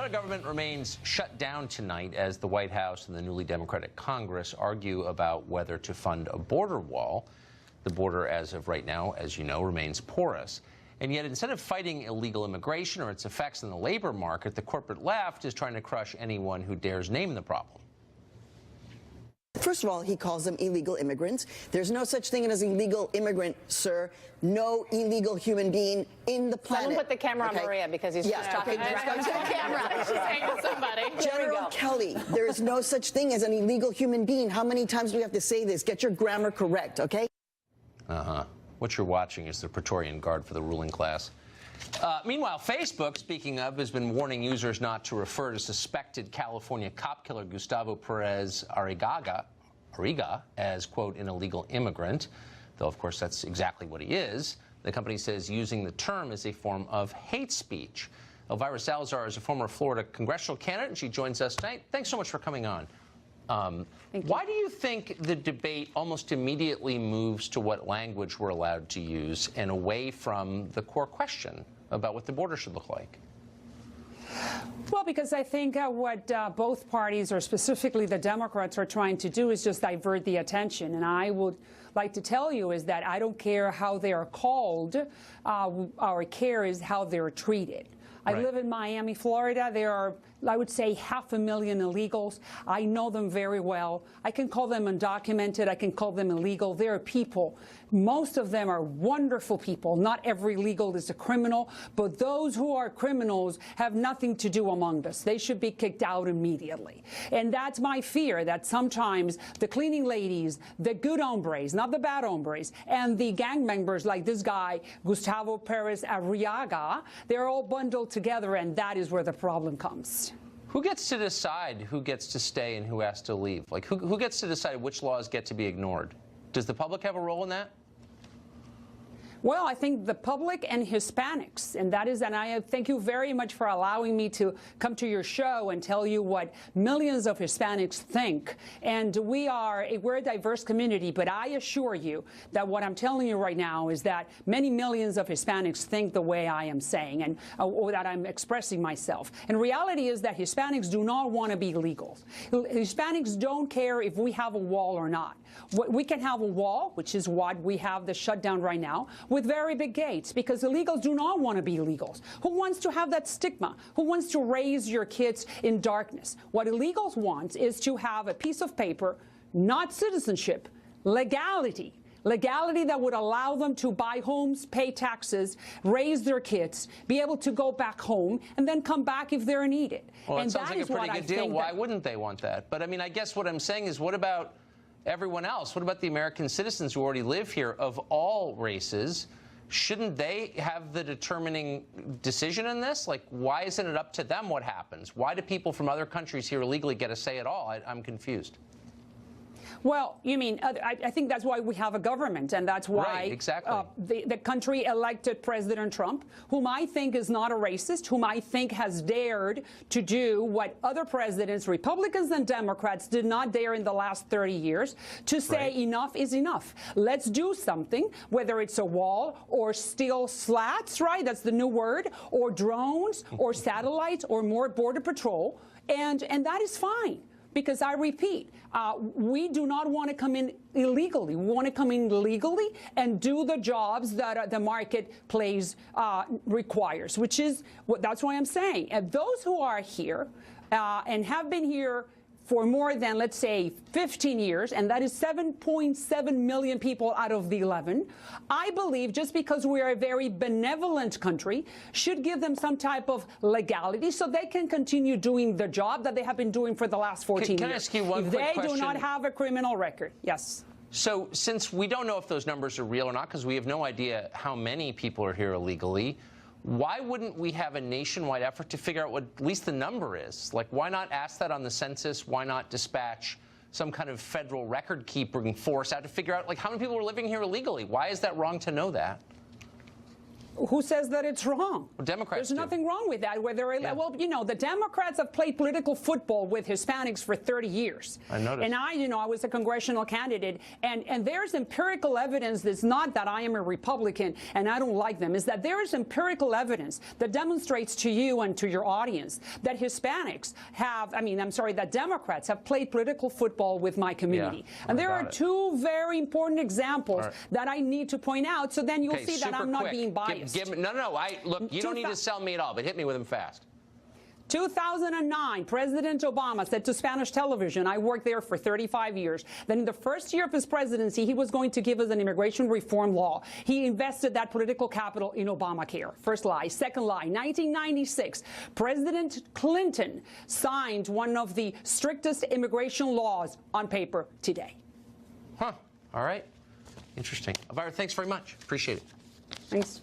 federal government remains shut down tonight as the White House and the newly Democratic Congress argue about whether to fund a border wall. The border, as of right now, as you know, remains porous. And yet, instead of fighting illegal immigration or its effects on the labor market, the corporate left is trying to crush anyone who dares name the problem. First of all, he calls them illegal immigrants. There's no such thing as illegal immigrant, sir. No illegal human being in the planet. Someone put the camera on Maria because he's just talking directly to the camera. She's saying to somebody. General Kelly, there is no such thing as an illegal human being. How many times do we have to say this? Get your grammar correct, okay? What you're watching is the Praetorian Guard for the ruling class. Meanwhile, Facebook, speaking of, has been warning users not to refer to suspected California cop killer Gustavo Perez Arriaga as, quote, an illegal immigrant, though, of course, that's exactly what he is. The company says using the term is a form of hate speech. Elvira Salazar is a former Florida congressional candidate, and she joins us tonight. Thanks so much for coming on. Why do you think the debate almost immediately moves to what language we're allowed to use and away from the core question about what the border should look like? Well, because I think what both parties, or specifically the Democrats, are trying to do is just divert the attention. And I would like to tell you is that I don't care how they are called. Our care is how they're treated. I live in Miami, Florida. There are, I would say, 500,000 illegals. I know them very well. I can call them undocumented. I can call them illegal. They are people. Most of them are wonderful people. Not every illegal is a criminal, but those who are criminals have nothing to do among us. They should be kicked out immediately. And that's my fear, that sometimes the cleaning ladies, the good hombres, not the bad hombres, and the gang members like this guy, Gustavo Perez Arriaga, they're all bundled together, and that is where the problem comes. Who gets to decide who gets to stay and who has to leave? Like, who gets to decide which laws get to be ignored? Does the public have a role in that? Well, I think the public and Hispanics, and that is, and I thank you very much for allowing me to come to your show and tell you what millions of Hispanics think. And we're a diverse community, but I assure you that what I'm telling you right now is that many millions of Hispanics think the way I am saying, and or that I'm expressing myself. And reality is that Hispanics do not want to be illegals. Hispanics don't care if we have a wall or not. We can have a wall, which is what we have the shutdown right now, with very big gates, because illegals do not want to be illegals. Who wants to have that stigma? Who wants to raise your kids in darkness? What illegals want is to have a piece of paper, not citizenship, legality. Legality that would allow them to buy homes, pay taxes, raise their kids, be able to go back home, and then come back if they're needed. Well, it sounds like a pretty good deal. Why wouldn't they want that? But, I mean, I guess what I'm saying is, what about everyone else? What about the American citizens who already live here of all races? Shouldn't they have the determining decision in this? Like, why isn't it up to them what happens? Why do people from other countries here illegally get a say at all? I'm confused. Well, you mean, I think that's why we have a government, and that's why the country elected President Trump, whom I think is not a racist, whom I think has dared to do what other presidents, Republicans and Democrats, did not dare in the last 30 years, to say enough is enough. Let's do something, whether it's a wall or steel slats, right? That's the new word, or drones or satellites or more border patrol, and that is fine. Because I repeat, we do not want to come in illegally. We want to come in legally and do the jobs that the marketplace requires, which is that's why I'm saying. And those who are here and have been here for more than, let's say, 15 years, and that is 7.7 million people out of the 11, I believe just because we are a very benevolent country, should give them some type of legality so they can continue doing the job that they have been doing for the last 14 years. Can I ask you one quick question? If they do not have a criminal record, yes. So since we don't know if those numbers are real or not, because we have no idea how many people are here illegally, why wouldn't we have a nationwide effort to figure out what at least the number is? Like, why not ask that on the census? Why not dispatch some kind of federal record-keeping force out to figure out, like, how many people are living here illegally? Why is that wrong to know that? Who says that it's wrong? Well, Democrats There's nothing wrong with that. Well, you know, the Democrats have played political football with Hispanics for 30 years. I noticed. And I was a congressional candidate, and there's empirical evidence that's not that I am a Republican and I don't like them, is that there is empirical evidence that demonstrates to you and to your audience that Hispanics have, that Democrats have played political football with my community. Yeah, and there are two very important examples that I need to point out, so then you'll see that I'm not being biased. No. Look, you don't need to sell me at all, but hit me with them fast. 2009, President Obama said to Spanish television, I worked there for 35 years, that in the first year of his presidency, he was going to give us an immigration reform law. He invested that political capital in Obamacare. First lie. Second lie, 1996, President Clinton signed one of the strictest immigration laws on paper today. Huh. All right. Interesting. Elvira, thanks very much. Appreciate it. Thanks.